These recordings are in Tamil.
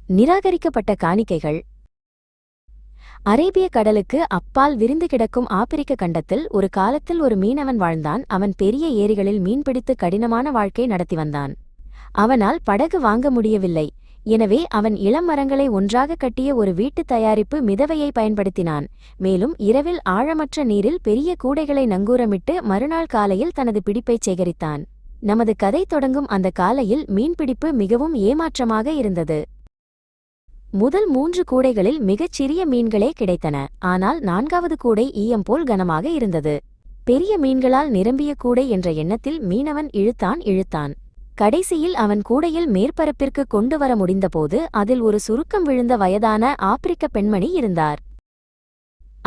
நிராகரிக்கப்பட்ட காணிக்கைகள். அரேபிய கடலுக்கு அப்பால் விரிந்து கிடக்கும் ஆப்பிரிக்க கண்டத்தில் ஒரு காலத்தில் ஒரு மீனவன் வாழ்ந்தான். அவன் பெரிய ஏரிகளில் மீன்பிடித்து கடினமான வாழ்க்கை நடத்தி வந்தான். அவனால் படகு வாங்க முடியவில்லை. எனவே அவன் இளம் மரங்களை ஒன்றாக கட்டிய ஒரு வீட்டு தயாரிப்பு மிதவையை பயன்படுத்தினான். மேலும் இரவில் ஆழமற்ற நீரில் பெரிய கூடைகளை நங்கூரமிட்டு மறுநாள் காலையில் தனது பிடிப்பைச் சேகரித்தான். நமது கதை தொடங்கும் அந்த காலையில் மீன்பிடிப்பு மிகவும் ஏமாற்றமாக இருந்தது. முதல் 3 கூடைகளில் மிகச் சிறிய மீன்களே கிடைத்தன. ஆனால் 4வது கூடை ஈயம் போல் கனமாக இருந்தது. பெரிய மீன்களால் நிரம்பிய கூடை என்ற எண்ணத்தில் மீனவன் இழுத்தான். கடைசியில் அவன் கூடையில் மேற்பரப்பிற்கு கொண்டு வர முடிந்தபோது அதில் ஒரு சுருக்கம் விழுந்த வயதான ஆப்பிரிக்க பெண்மணி இருந்தார்.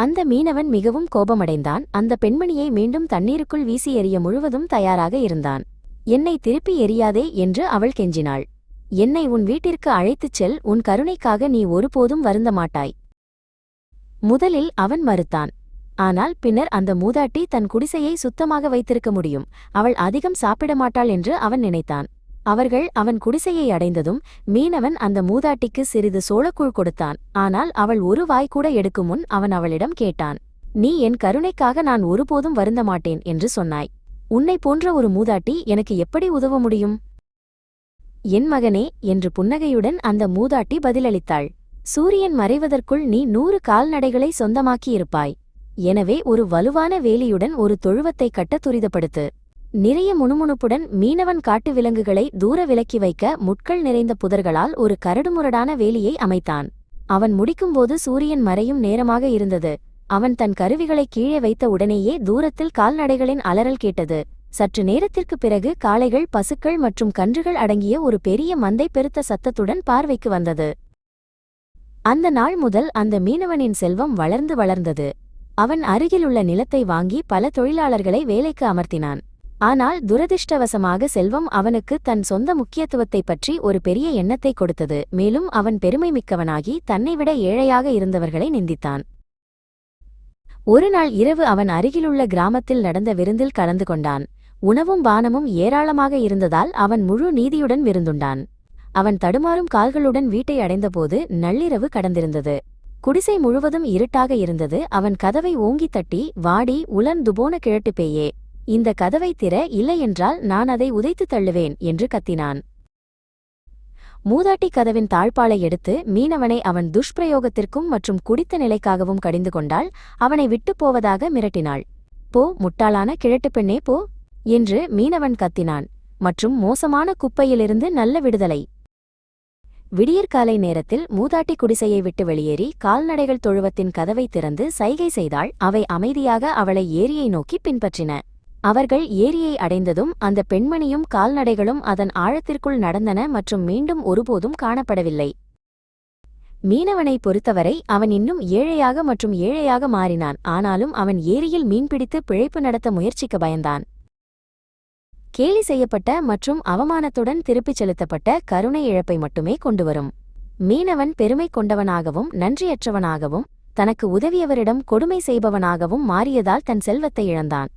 அந்த மீனவன் மிகவும் கோபமடைந்தான். அந்த பெண்மணியை மீண்டும் தண்ணீருக்குள் வீசி எறிய முழுவதும் தயாராக இருந்தான். என்னை திருப்பி எறியாதே என்று அவள் கெஞ்சினாள். என்னை உன் வீட்டிற்கு அழைத்துச் செல், உன் கருணைக்காக நீ ஒருபோதும் வருந்த மாட்டாய். முதலில் அவன் மறுத்தான். ஆனால் பின்னர் அந்த மூதாட்டி தன் குடிசையை சுத்தமாக வைத்திருக்க முடியும், அவள் அதிகம் சாப்பிட மாட்டாள் என்று அவன் நினைத்தான். அவர்கள் அவன் குடிசையை அடைந்ததும் மீனவன் அந்த மூதாட்டிக்கு சிறிது சோளக்கூழ் கொடுத்தான். ஆனால் அவள் ஒரு வாய் கூட எடுக்கும் முன் அவன் அவளிடம் கேட்டான், நீ என் கருணைக்காக நான் ஒருபோதும் வருந்த மாட்டேன் என்று சொன்னாய். உன்னை போன்ற ஒரு மூதாட்டி எனக்கு எப்படி உதவ முடியும்? என் மகனே என்று புன்னகையுடன் அந்த மூதாட்டி பதிலளித்தாள். சூரியன் மறைவதற்குள் நீ 100 கால்நடைகளை சொந்தமாக்கியிருப்பாய். எனவே ஒரு வலுவான வேலியுடன் ஒரு தொழுவத்தை கட்ட துரிதப்படுத்து. நிறைய முணுமுணுப்புடன் மீனவன் காட்டு விலங்குகளை தூர விலக்கி வைக்க முட்கள் நிறைந்த புதர்களால் ஒரு கரடுமுரடான வேலியை அமைத்தான். அவன் முடிக்கும்போது சூரியன் மறையும் நேரமாக இருந்தது. அவன் தன் கருவிகளை கீழே வைத்த உடனேயே தூரத்தில் கால்நடைகளின் அலறல் கேட்டது. சற்று நேரத்திற்கு பிறகு காளைகள், பசுக்கள் மற்றும் கன்றுகள் அடங்கிய ஒரு பெரிய மந்தை பெருத்த சத்தத்துடன் பார்வைக்கு வந்தது. அந்த நாள் முதல் அந்த மீனவனின் செல்வம் வளர்ந்தது. அவன் அருகிலுள்ள நிலத்தை வாங்கி பல தொழிலாளர்களை வேலைக்கு அமர்த்தினான். ஆனால் துரதிர்ஷ்டவசமாக செல்வம் அவனுக்கு தன் சொந்த முக்கியத்துவத்தை பற்றி ஒரு பெரிய எண்ணத்தை கொடுத்தது. மேலும் அவன் பெருமை மிக்கவனாகி தன்னைவிட ஏழையாக இருந்தவர்களை நிந்தித்தான். ஒரு நாள் இரவு அவன் அருகிலுள்ள கிராமத்தில் நடந்த விருந்தில் கலந்து கொண்டான். உணவும் பானமும் ஏராளமாக இருந்ததால் அவன் முழு நீதியுடன் விருந்துண்டான். அவன் தடுமாறும் கால்களுடன் வீட்டை அடைந்தபோது நள்ளிரவு கடந்திருந்தது. குடிசை முழுவதும் இருட்டாக இருந்தது. அவன் கதவை ஓங்கி தட்டி, வாடி உலன் துபோன கிழட்டு பேயே, இந்த கதவை திற, இல்லையென்றால் நான் அதை உதைத்து தள்ளுவேன் என்று கத்தினான். மூதாட்டி கதவின் தாழ்பாளை எடுத்து மீனவனை அவன் துஷ்பிரயோகத்திற்கும் மற்றும் குடித்த நிலைக்காகவும் கடிந்து கொண்டாள். அவனை விட்டுப் போவதாக மிரட்டினாள். போ முட்டாளான கிழட்டு பெண்ணே போ என்று மீனவன் கத்தினான். மற்றும் மோசமான குப்பையிலிருந்து நல்ல விடுதலை. விடியற்காலை நேரத்தில் மூதாட்டி குடிசையை விட்டு வெளியேறி கால்நடைகள் தொழுவத்தின் கதவை திறந்து சைகை செய்தாள். அவை அமைதியாக அவளை ஏரியை நோக்கி பின்பற்றின. அவர்கள் ஏரியை அடைந்ததும் அந்த பெண்மணியும் கால்நடைகளும் அதன் ஆழத்திற்குள் நடந்தன மற்றும் மீண்டும் ஒருபோதும் காணப்படவில்லை. மீனவனை பொறுத்தவரை அவன் இன்னும் ஏழையாக மாறினான். ஆனாலும் அவன் ஏரியில் மீன்பிடித்து பிழைப்பு நடத்த முயற்சிக்க பயந்தான். கேலி செய்யப்பட்ட மற்றும் அவமானத்துடன் திருப்பிச் செலுத்தப்பட்ட கருணை இழப்பை மட்டுமே கொண்டுவரும். மீனவன் பெருமை கொண்டவனாகவும் நன்றியற்றவனாகவும் தனக்கு உதவியவரிடம் கொடுமை செய்பவனாகவும் மாறியதால் தன் செல்வத்தை இழந்தான்.